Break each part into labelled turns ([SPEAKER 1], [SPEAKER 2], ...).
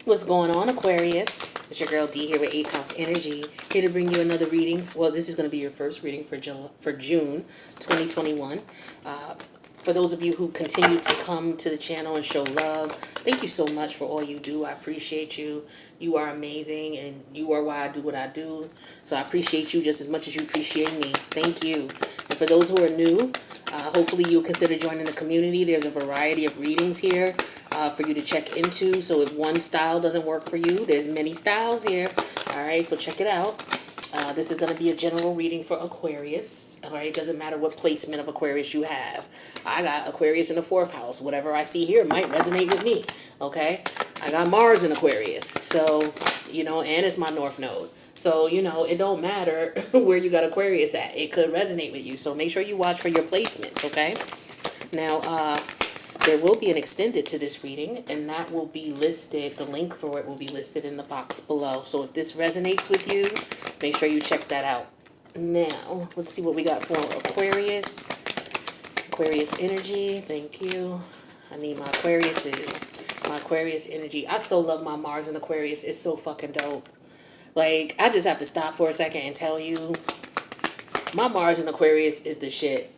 [SPEAKER 1] What's going on, Aquarius? It's your girl D here with 8th House Energy, here to bring you another reading. Well, this is going to be your first reading for June 2021. For those of you who continue to come to the channel and show love, thank you so much for all you do. I appreciate you. You are amazing, and you are why I do what I do. So I appreciate you just as much as you appreciate me. Thank you. And for those who are new, hopefully you'll consider joining the community. There's a variety of readings here for you to check into. So if one style doesn't work for you, there's many styles here. All right, so check it out. This is going to be a general reading for Aquarius. All right, it doesn't matter what placement of Aquarius you have. I got Aquarius in the 4th house. Whatever I see here might resonate with me. Okay, I got Mars in Aquarius. So, and it's my North Node. So, it don't matter where you got Aquarius at. It could resonate with you. So make sure you watch for your placements, okay? Now, there will be an extended to this reading, and that will be listed, the link for it will be listed in the box below. So if this resonates with you, make sure you check that out. Now, let's see what we got for Aquarius. Aquarius energy, thank you. I need my Aquarius energy. I so love my Mars in Aquarius. It's so fucking dope. Like, I just have to stop for a second and tell you, my Mars in Aquarius is the shit.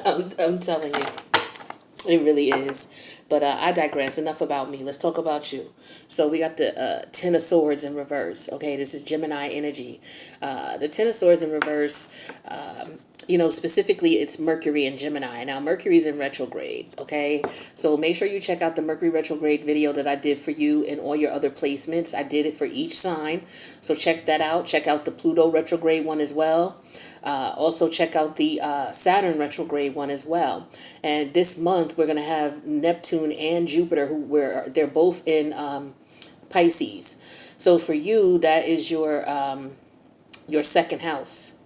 [SPEAKER 1] I'm telling you. It really is. But I digress. Enough about me. Let's talk about you. So we got the 10 of Swords in reverse. Okay, this is Gemini energy. The 10 of Swords in reverse, specifically it's Mercury in Gemini. Now, Mercury's in retrograde, okay? So make sure you check out the Mercury retrograde video that I did for you and all your other placements. I did it for each sign. So check that out. Check out the Pluto retrograde one as well. Also check out the Saturn retrograde one as well. And this month we're going to have Neptune and Jupiter, they're both in Pisces. So for you, that is your second house,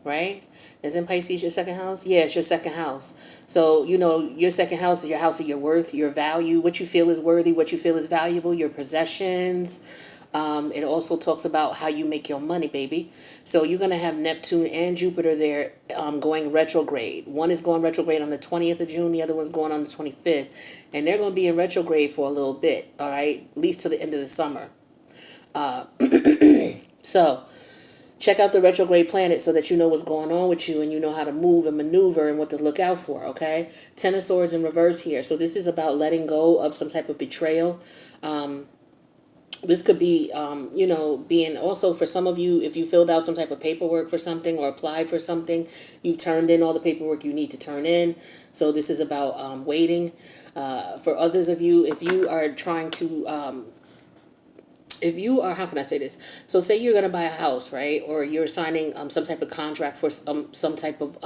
[SPEAKER 1] right? Isn't Pisces your second house? Yeah, it's your second house. So, your second house is your house of your worth, your value, what you feel is worthy, what you feel is valuable, your possessions. It also talks about how you make your money, baby. So you're going to have Neptune and Jupiter there going retrograde. One is going retrograde on the 20th of June. The other one's going on the 25th. And they're going to be in retrograde for a little bit, all right? At least to the end of the summer. So check out the retrograde planet so that you know what's going on with you and you know how to move and maneuver and what to look out for, okay? 10 of Swords in reverse here. So this is about letting go of some type of betrayal. This could be, being also for some of you, if you filled out some type of paperwork for something or applied for something, you've turned in all the paperwork you need to turn in. So this is about waiting. For others of you, if you are trying to, how can I say this? So say you're going to buy a house, right? Or you're signing some type of contract for some type of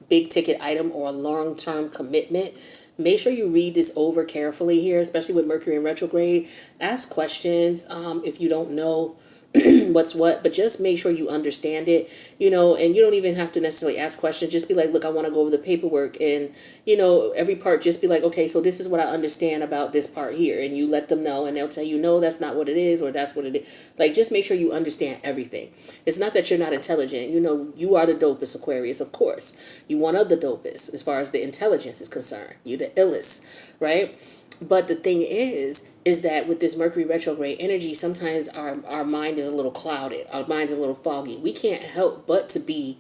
[SPEAKER 1] big ticket item or a long-term commitment. Make sure you read this over carefully here, especially with Mercury in retrograde. Ask questions if you don't know what's what, but just make sure you understand it, and you don't even have to necessarily ask questions. Just be like, look, I want to go over the paperwork, and, every part, just be like, okay, so this is what I understand about this part here, and you let them know, and they'll tell you, no, that's not what it is, or that's what it is. Like, just make sure you understand everything. It's not that you're not intelligent. You are the dopest, Aquarius, of course. You one of the dopest as far as the intelligence is concerned. You're the illest, right? But the thing is that with this Mercury retrograde energy, sometimes our mind is a little clouded. Our mind's a little foggy. We can't help but to be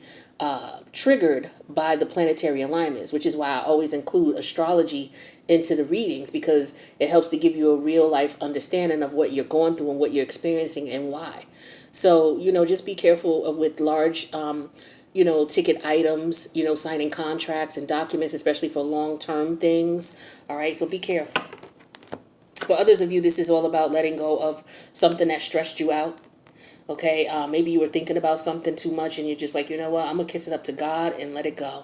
[SPEAKER 1] triggered by the planetary alignments, which is why I always include astrology into the readings, because it helps to give you a real life understanding of what you're going through and what you're experiencing and why. So, just be careful with large ticket items, signing contracts and documents, especially for long-term things. All right, so be careful. For others of you, this is all about letting go of something that stressed you out. Okay, maybe you were thinking about something too much and you're just like, you know what, I'm going to kiss it up to God and let it go.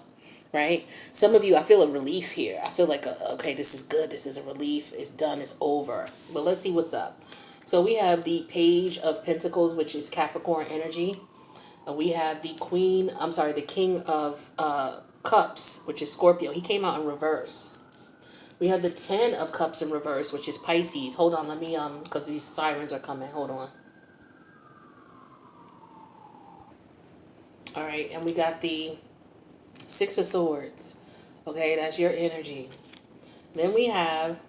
[SPEAKER 1] Right? Some of you, I feel a relief here. I feel like, okay, this is good. This is a relief. It's done. It's over. But let's see what's up. So we have the Page of Pentacles, which is Capricorn energy. We have the King of Cups, which is Scorpio. He came out in reverse. We have the 10 of Cups in reverse, which is Pisces. Hold on, let me, because these sirens are coming. Hold on. All right, and we got the 6 of Swords. Okay, that's your energy. Then we have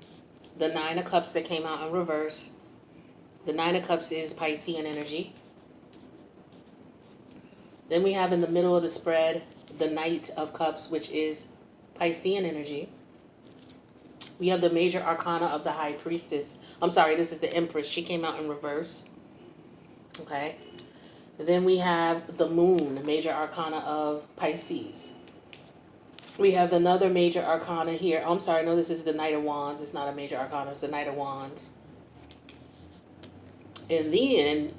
[SPEAKER 1] the Nine of Cups that came out in reverse. The Nine of Cups is Piscean energy. Then we have in the middle of the spread the Knight of Cups, which is Piscean energy. We have the major arcana of the High Priestess. I'm sorry, this is the Empress. She came out in reverse. Okay. Then we have the Moon, major arcana of Pisces. We have another major arcana here. Oh, I'm sorry, no, this is the Knight of Wands. It's not a major arcana, it's the Knight of Wands. And then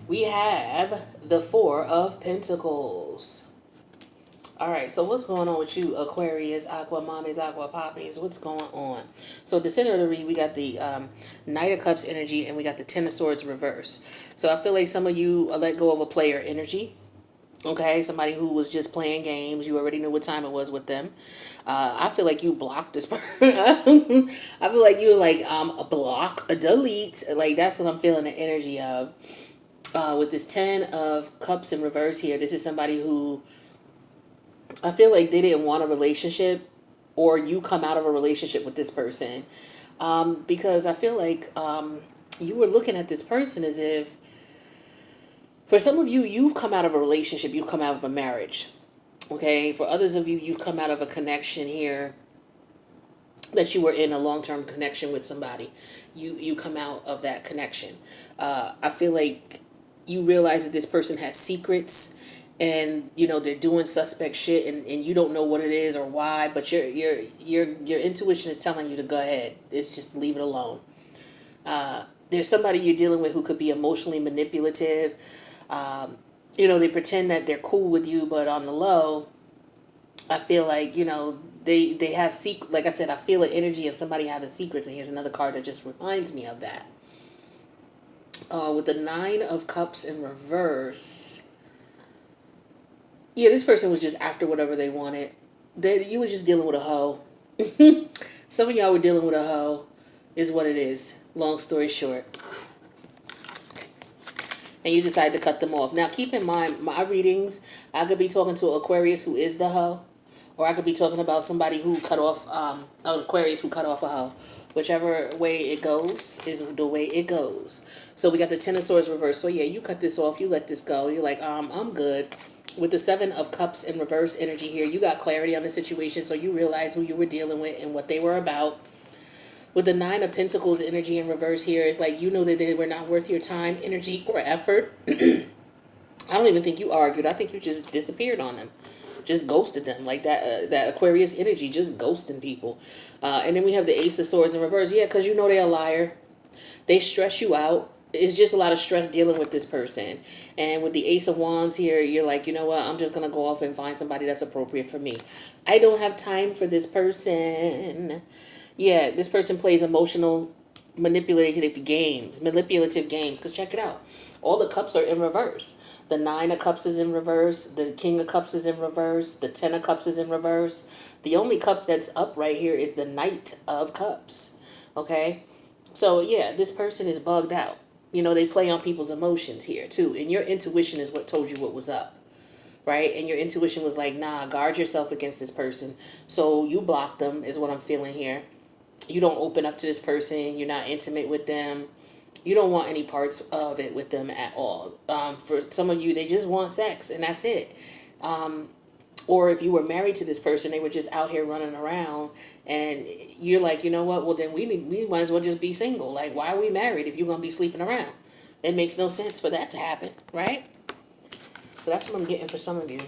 [SPEAKER 1] we have the Four of Pentacles. All right, so what's going on with you, Aquarius, Aqua Mommies, Aqua Poppies? What's going on? So at the center of the read, we got the Knight of Cups energy, and we got the Ten of Swords reverse. So I feel like some of you let go of a player energy. Okay, somebody who was just playing games. You already knew what time it was with them. I feel like you blocked this person. I feel like you like a block, a delete. Like that's what I'm feeling the energy of. With this Ten of Cups in reverse here, this is somebody who I feel like they didn't want a relationship, or you come out of a relationship with this person. Because I feel like you were looking at this person as if, for some of you, you've come out of a relationship, you've come out of a marriage. Okay, for others of you, you've come out of a connection here that you were in a long-term connection with somebody. You come out of that connection. I feel like you realize that this person has secrets, and you know they're doing suspect shit, and you don't know what it is or why, but your intuition is telling you to go ahead. It's just leave it alone. There's somebody you're dealing with who could be emotionally manipulative. You know, they pretend that they're cool with you, but on the low, I feel like, you know, they have secret. Like I said, I feel the energy of somebody having secrets, and here's another card that just reminds me of that. With the Nine of Cups in reverse, yeah, this person was just after whatever they wanted. You were just dealing with a hoe. Some of y'all were dealing with a hoe, is what it is. Long story short. And you decide to cut them off. Now, keep in mind, my readings, I could be talking to Aquarius who is the hoe, or I could be talking about somebody who cut off, Aquarius who cut off a hoe. Whichever way it goes is the way it goes. So we got the Ten of Swords reverse. So yeah, you cut this off, you let this go. You're like, I'm good. With the Seven of Cups in reverse energy here, you got clarity on the situation, so you realize who you were dealing with and what they were about. With the Nine of Pentacles energy in reverse here, it's like you know that they were not worth your time, energy, or effort. I don't even think you argued. I think you just disappeared on them. Just ghosted them. Like that Aquarius energy, just ghosting people. And then we have the Ace of Swords in reverse. Yeah, because you know they're a liar. They stress you out. It's just a lot of stress dealing with this person. And with the Ace of Wands here, you're like, you know what? I'm just going to go off and find somebody that's appropriate for me. I don't have time for this person. Yeah, this person plays emotional, manipulative games. Because check it out. All the cups are in reverse. The Nine of Cups is in reverse. The King of Cups is in reverse. The Ten of Cups is in reverse. The only cup that's up right here is the Knight of Cups. Okay? So, yeah, this person is bugged out. You know, they play on people's emotions here, too. And your intuition is what told you what was up. Right? And your intuition was like, nah, guard yourself against this person. So you block them is what I'm feeling here. You don't open up to this person. You're not intimate with them. You don't want any parts of it with them at all. For some of you, they just want sex, and that's it. Or if you were married to this person, they were just out here running around, and you're like, you know what? Well, then we might as well just be single. Like, why are we married if you're going to be sleeping around? It makes no sense for that to happen, right? So that's what I'm getting for some of you.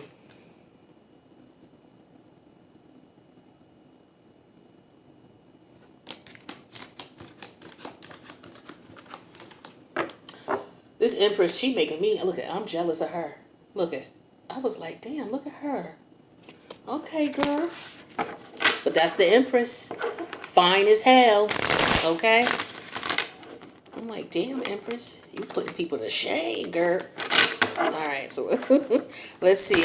[SPEAKER 1] This Empress, she making me, look at, I'm jealous of her. Look at, I was like, damn, look at her. Okay, girl. But that's the Empress. Fine as hell. Okay? I'm like, damn, Empress. You putting people to shame, girl. Alright, so let's see.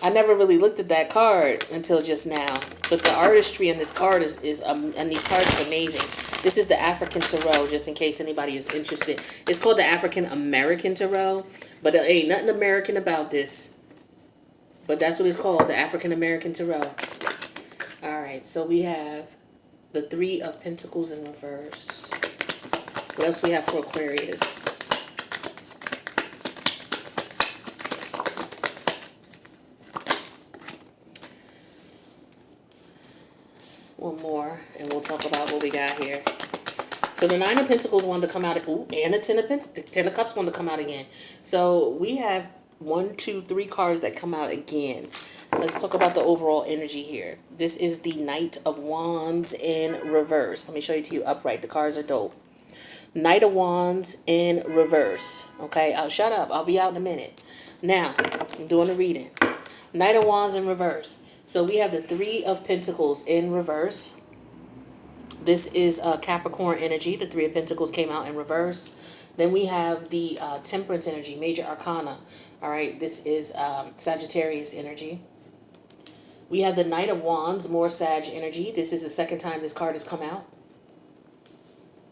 [SPEAKER 1] I never really looked at that card until just now. But the artistry in this card is and these cards is amazing. This is the African Tarot, just in case anybody is interested. It's called the African American Tarot, but there ain't nothing American about this. But that's what it's called, the African American Tarot. All right, so we have The Three of Pentacles in reverse. What else we have for Aquarius? One more, and we'll talk about what we got here. So the Nine of Pentacles wanted to come out, and the Ten of Cups wanted to come out again. So we have 1, 2, 3 cards that come out again. Let's talk about the overall energy here. This is the Knight of Wands in reverse. Let me show it to you upright. The cards are dope. Knight of Wands in reverse. Okay, I'll shut up. I'll be out in a minute. Now, I'm doing a reading. Knight of Wands in reverse. So we have the Three of Pentacles in reverse. This is Capricorn energy. The Three of Pentacles came out in reverse. Then we have the Temperance energy, Major Arcana. All right, this is Sagittarius energy. We have the Knight of Wands, more Sag energy. This is the second time this card has come out.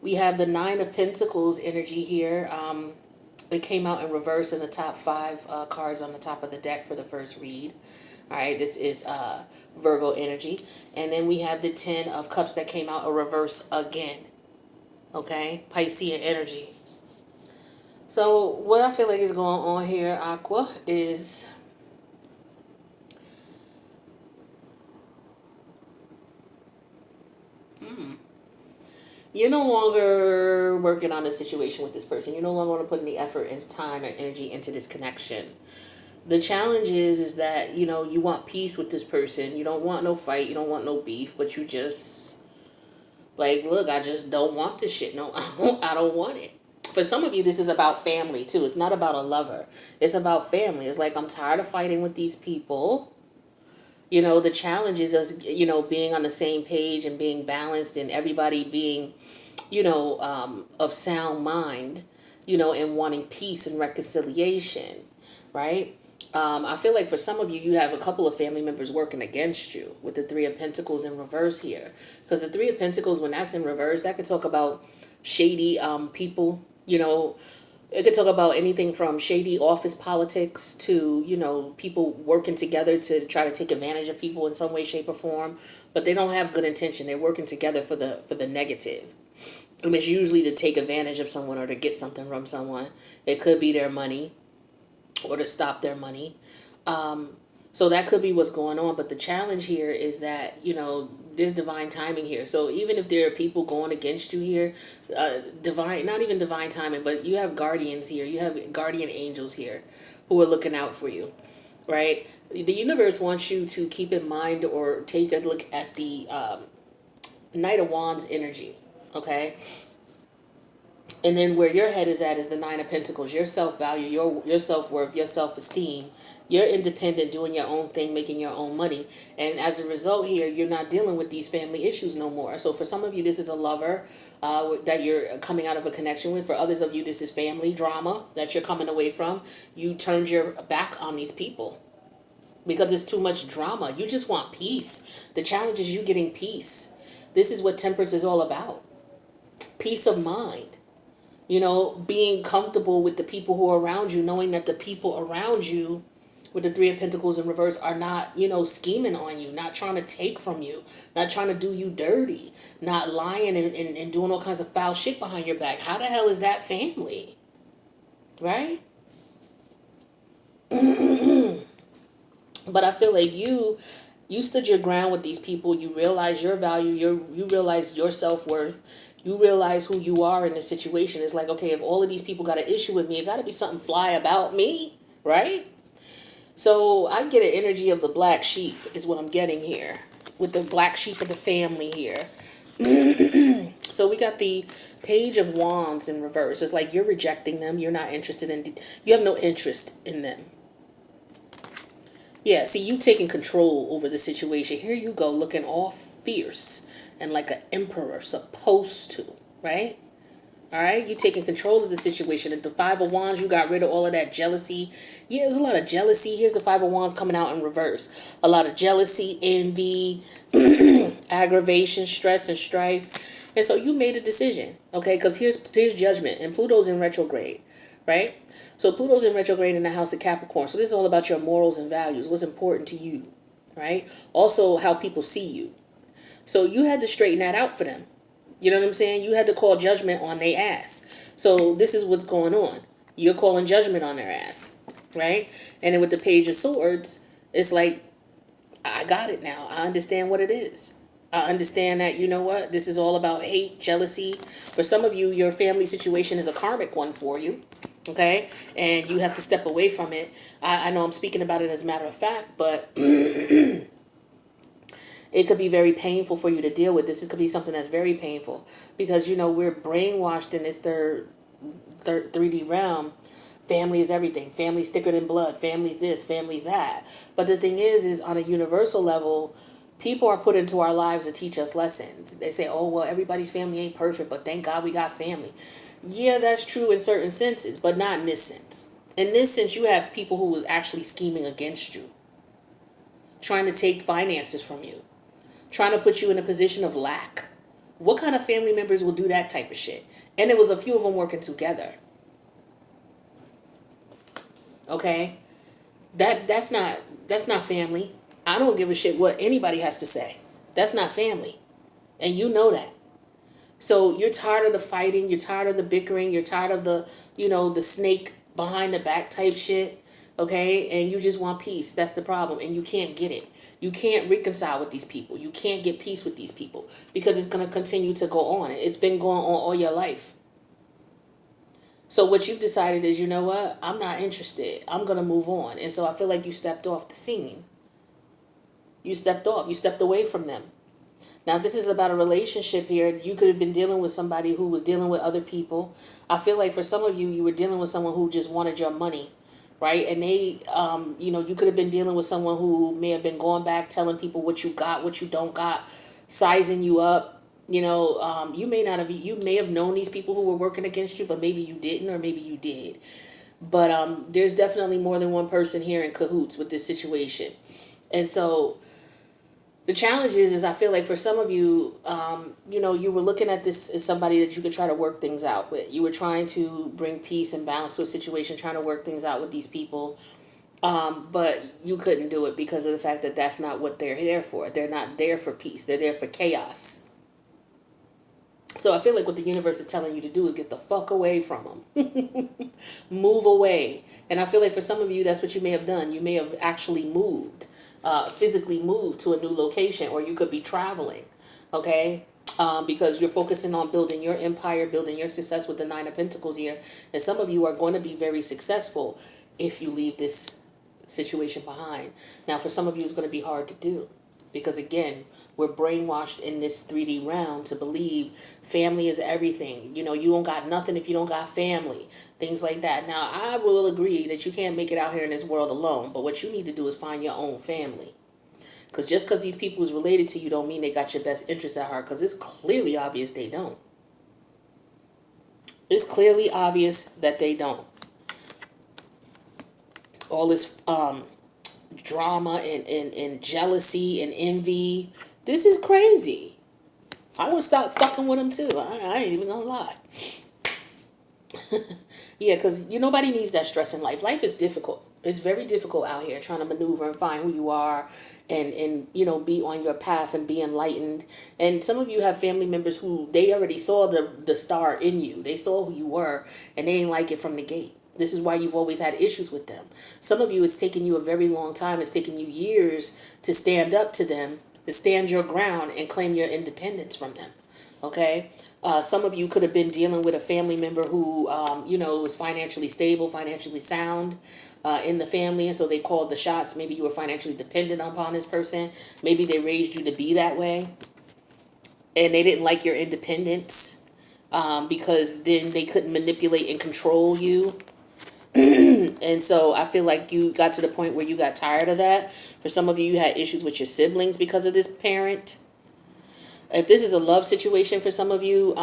[SPEAKER 1] We have the Nine of Pentacles energy here. It came out in reverse in the top 5 cards on the top of the deck for the first read. All right, this is Virgo energy. And then we have the Ten of Cups that came out in reverse again. Okay, Piscean energy. So what I feel like is going on here, Aqua, is you're no longer working on a situation with this person. You no longer want to put any effort and time and energy into this connection. The challenge is that, you know, you want peace with this person. You don't want no fight. You don't want no beef. But you just, like, look, I just don't want this shit. No, I don't want it. For some of you, this is about family, too. It's not about a lover. It's about family. It's like, I'm tired of fighting with these people. You know, the challenge is us, you know, being on the same page and being balanced and everybody being, you know, of sound mind, you know, and wanting peace and reconciliation, right? I feel like for some of you, you have a couple of family members working against you with the Three of Pentacles in reverse here. Because the Three of Pentacles, when that's in reverse, that could talk about shady people, you know. It could talk about anything from shady office politics to, you know, people working together to try to take advantage of people in some way, shape, or form. But they don't have good intention. They're working together for the negative. And it's usually to take advantage of someone or to get something from someone. It could be their money or to stop their money. So that could be what's going on. But the challenge here is that, you know, there's divine timing here. So even if there are people going against you here, not even divine timing, but you have guardians here. You have guardian angels here who are looking out for you, right? The universe wants you to keep in mind or take a look at the Knight of Wands energy, okay? And then where your head is at is the Nine of Pentacles, your self-value, your self-worth, your self-esteem. You're independent, doing your own thing, making your own money. And as a result here, you're not dealing with these family issues no more. So for some of you, this is a lover that you're coming out of a connection with. For others of you, this is family drama that you're coming away from. You turned your back on these people because it's too much drama. You just want peace. The challenge is you getting peace. This is what temperance is all about. Peace of mind. You know, being comfortable with the people who are around you, knowing that the people around you with the Three of Pentacles in reverse are not, you know, scheming on you, not trying to take from you, not trying to do you dirty, not lying and doing all kinds of foul shit behind your back. How the hell is that family? Right? But I feel like you stood your ground with these people. You realize your value. You realize your self-worth. You realize who you are in this situation. It's like, okay, if all of these people got an issue with me, it got to be something fly about me, right? So I get an energy of the black sheep is what I'm getting here. With the black sheep of the family here. So we got the Page of Wands in reverse. It's like you're rejecting them. You're not interested in... You have no interest in them. Yeah, see, you taking control over the situation. Here you go, looking all fierce and like an emperor supposed to, right? All right, you taking control of the situation. At the Five of Wands, you got rid of all of that jealousy. Yeah, there's a lot of jealousy. Here's the Five of Wands coming out in reverse. A lot of jealousy, envy, aggravation, stress, and strife. And so you made a decision, okay? Because here's judgment, and Pluto's in retrograde, right? So Pluto's in retrograde in the house of Capricorn. So this is all about your morals and values, what's important to you, right? Also, how people see you. So you had to straighten that out for them. You know what I'm saying? You had to call judgment on their ass. So this is what's going on. You're calling judgment on their ass, right? And then with the Page of Swords, it's like, I got it now. I understand what it is. I understand that, you know what, this is all about hate, jealousy. For some of you, your family situation is a karmic one for you, okay? And you have to step away from it. I know I'm speaking about it as a matter of fact, but it could be very painful for you to deal with. This could be something that's very painful because, you know, we're brainwashed in this third 3D realm. Family is everything. Family's thicker than blood. Family's this, family's that. But the thing is on a universal level, people are put into our lives to teach us lessons. They say, oh, well, everybody's family ain't perfect, but thank God we got family. Yeah, that's true in certain senses, but not in this sense. In this sense, you have people who was actually scheming against you, trying to take finances from you, trying to put you in a position of lack. What kind of family members will do that type of shit? And it was a few of them working together. Okay? That's not family. I don't give a shit what anybody has to say. That's not family. And you know that. So you're tired of the fighting, you're tired of the bickering, you're tired of the, you know, the snake behind the back type shit, okay? And you just want peace. That's the problem. And you can't get it. You can't reconcile with these people. You can't get peace with these people because it's going to continue to go on. It's been going on all your life. So what you've decided is, you know what? I'm not interested. I'm going to move on. And so I feel like you stepped off the scene. You stepped off. You stepped away from them. Now, if this is about a relationship here, you could have been dealing with somebody who was dealing with other people. I feel like for some of you, you were dealing with someone who just wanted your money, right? And they, you know, you could have been dealing with someone who may have been going back, telling people what you got, what you don't got, sizing you up. You know, you may have known these people who were working against you, but maybe you didn't, or maybe you did. But there's definitely more than one person here in cahoots with this situation. And so the challenge is I feel like for some of you, you know, you were looking at this as somebody that you could try to work things out with. You were trying to bring peace and balance to a situation, trying to work things out with these people. But you couldn't do it because of the fact that that's not what they're there for. They're not there for peace. They're there for chaos. So I feel like what the universe is telling you to do is get the fuck away from them. Move away. And I feel like for some of you, that's what you may have done. You may have actually moved. Physically moved to a new location, or you could be traveling, okay? Because you're focusing on building your empire, building your success with the Nine of Pentacles here. And some of you are going to be very successful if you leave this situation behind. Now, for some of you, it's going to be hard to do because, again, we're brainwashed in this 3D realm to believe family is everything. You know, you don't got nothing if you don't got family. Things like that. Now, I will agree that you can't make it out here in this world alone. But what you need to do is find your own family. Because just because these people is related to you don't mean they got your best interests at heart. Because it's clearly obvious they don't. It's clearly obvious that they don't. All this drama and jealousy and envy. This is crazy. I would stop fucking with them too. I ain't even gonna lie. Yeah, because nobody needs that stress in life. Life is difficult. It's very difficult out here trying to maneuver and find who you are and you know, be on your path and be enlightened. And some of you have family members who they already saw the star in you. They saw who you were and they didn't like it from the gate. This is why you've always had issues with them. Some of you, it's taken you a very long time. It's taken you years to stand up to them, to stand your ground and claim your independence from them. Okay? Some of you could have been dealing with a family member who, you know, was financially stable, financially sound in the family. And so they called the shots. Maybe you were financially dependent upon this person. Maybe they raised you to be that way. And they didn't like your independence because then they couldn't manipulate and control you. And so I feel like you got to the point where you got tired of that. For some of you, you had issues with your siblings because of this parent. If this is a love situation for some of you,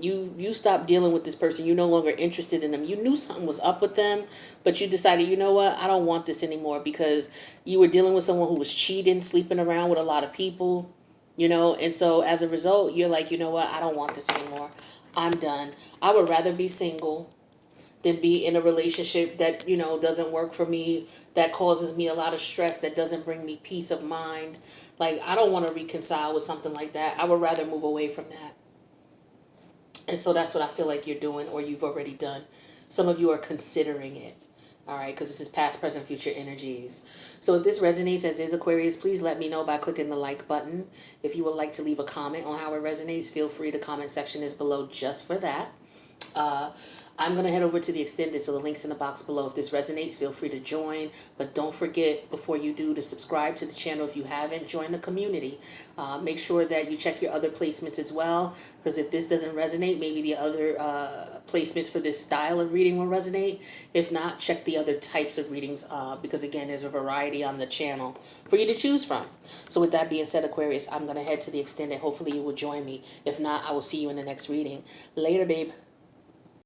[SPEAKER 1] you stopped dealing with this person. You're no longer interested in them. You knew something was up with them, but you decided, you know what, I don't want this anymore because you were dealing with someone who was cheating, sleeping around with a lot of people, you know. And so as a result, you're like, you know what, I don't want this anymore. I'm done. I would rather be single than be in a relationship that, you know, doesn't work for me, that causes me a lot of stress, that doesn't bring me peace of mind. Like, I don't want to reconcile with something like that. I would rather move away from that. And so that's what I feel like you're doing, or you've already done. Some of you are considering it. All right, because this is past, present, future energies. So if this resonates as is, Aquarius, please let me know by clicking the like button. If you would like to leave a comment on how it resonates, feel free. The comment section is below just for that. I'm going to head over to the extended, so the link's in the box below. If this resonates, feel free to join. But don't forget, before you do, to subscribe to the channel if you haven't. Join the community. Make sure that you check your other placements as well, because if this doesn't resonate, maybe the other placements for this style of reading will resonate. If not, check the other types of readings, because again, there's a variety on the channel for you to choose from. So with that being said, Aquarius, I'm going to head to the extended. Hopefully you will join me. If not, I will see you in the next reading. Later, babe.